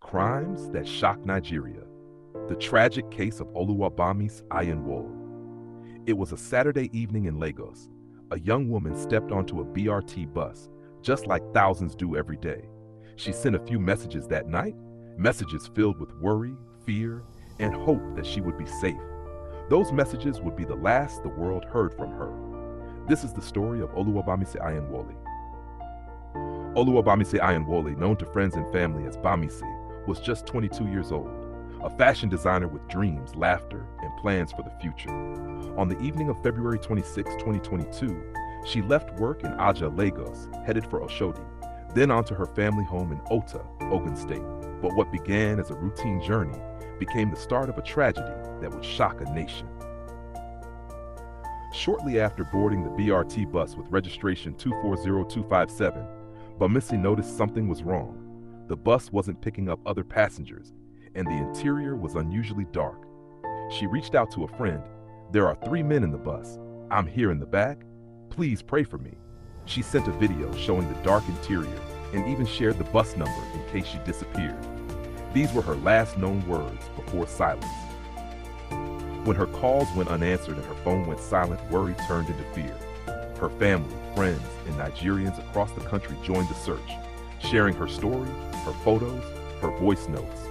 Crimes that shock Nigeria. The tragic case of Oluwabamise Ayanwole. It was a Saturday evening in Lagos. A young woman stepped onto a BRT bus, just like thousands do every day. She sent a few messages that night, messages filled with worry, fear, and hope that she would be safe. Those messages would be the last the world heard from her. This is the story of Oluwabamise Ayanwole. Oluwabamise Ayanwole, known to friends and family as Bamise, was just 22 years old, a fashion designer with dreams, laughter, and plans for the future. On the evening of February 26, 2022, she left work in Aja, Lagos, headed for Oshodi, then onto her family home in Ota, Ogun State. But what began as a routine journey became the start of a tragedy that would shock a nation. Shortly after boarding the BRT bus with registration 240257, Bamise noticed something was wrong. The bus wasn't picking up other passengers, and the interior was unusually dark. She reached out to a friend. "There are 3 men in the bus. I'm here in the back. Please pray for me." She sent a video showing the dark interior and even shared the bus number in case she disappeared. These were her last known words before silence. When her calls went unanswered and her phone went silent, worry turned into fear. Her family, friends, and Nigerians across the country joined the search, sharing her story, her photos, her voice notes.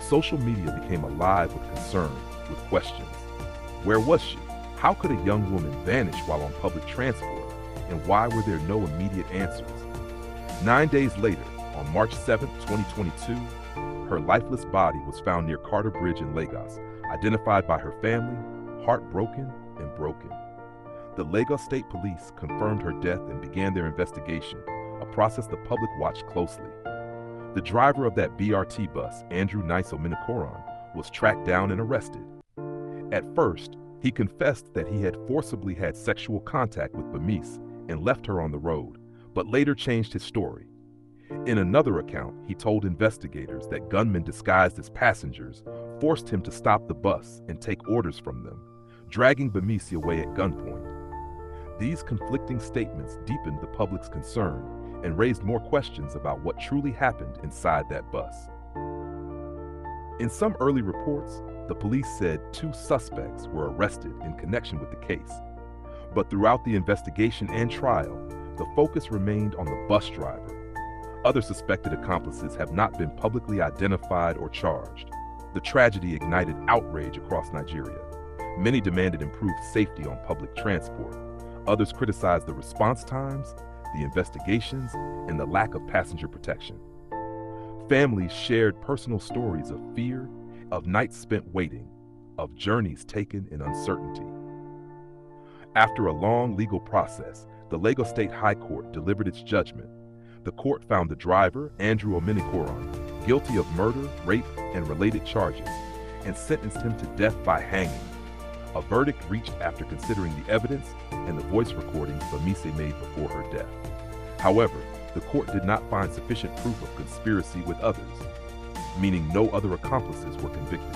Social media became alive with concern, with questions. Where was she? How could a young woman vanish while on public transport? And why were there no immediate answers? 9 days later, on March 7, 2022, her lifeless body was found near Carter Bridge in Lagos, identified by her family, heartbroken and broken. The Lagos State Police confirmed her death and began their investigation, a process the public watched closely. The driver of that BRT bus, Andrew Niso Minikoran, was tracked down and arrested. At first, he confessed that he had forcibly had sexual contact with Bamise and left her on the road, but later changed his story. In another account, he told investigators that gunmen disguised as passengers forced him to stop the bus and take orders from them, dragging Bamise away at gunpoint. These conflicting statements deepened the public's concern and raised more questions about what truly happened inside that bus. In some early reports, the police said 2 suspects were arrested in connection with the case. But throughout the investigation and trial, the focus remained on the bus driver. Other suspected accomplices have not been publicly identified or charged. The tragedy ignited outrage across Nigeria. Many demanded improved safety on public transport. Others criticized the response times, the investigations, and the lack of passenger protection. Families shared personal stories of fear, of nights spent waiting, of journeys taken in uncertainty. After a long legal process, the Lagos State High Court delivered its judgment. The court found the driver, Andrew Minikoran, guilty of murder, rape, and related charges, and sentenced him to death by hanging. A verdict reached after considering the evidence and the voice recordings Bamise made before her death. However, the court did not find sufficient proof of conspiracy with others, meaning no other accomplices were convicted.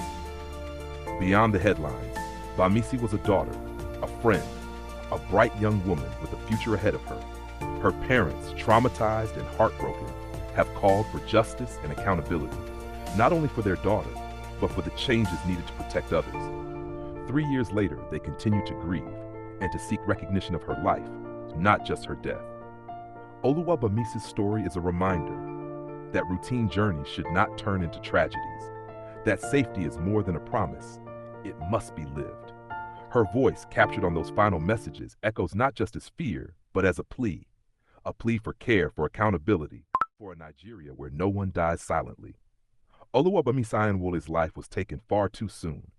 Beyond the headlines, Bamise was a daughter, a friend, a bright young woman with a future ahead of her. Her parents, traumatized and heartbroken, have called for justice and accountability, not only for their daughter, but for the changes needed to protect others. 3 years later, they continue to grieve and to seek recognition of her life, not just her death. Oluwabamise's story is a reminder that routine journeys should not turn into tragedies, that safety is more than a promise, it must be lived. Her voice, captured on those final messages, echoes not just as fear, but as a plea for care, for accountability, for a Nigeria where no one dies silently. Oluwabamise Ayanwole's life was taken far too soon,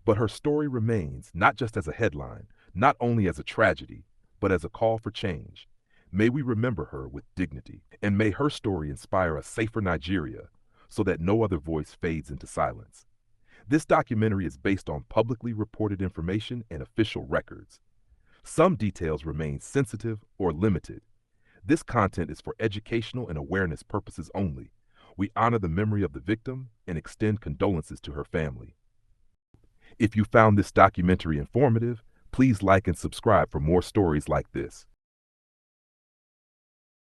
but her story remains not just as a headline, not only as a tragedy, but as a call for change. May we remember her with dignity, and may her story inspire a safer Nigeria so that no other voice fades into silence. This documentary is based on publicly reported information and official records. Some details remain sensitive or limited. This content is for educational and awareness purposes only. We honor the memory of the victim and extend condolences to her family. If you found this documentary informative, please like and subscribe for more stories like this.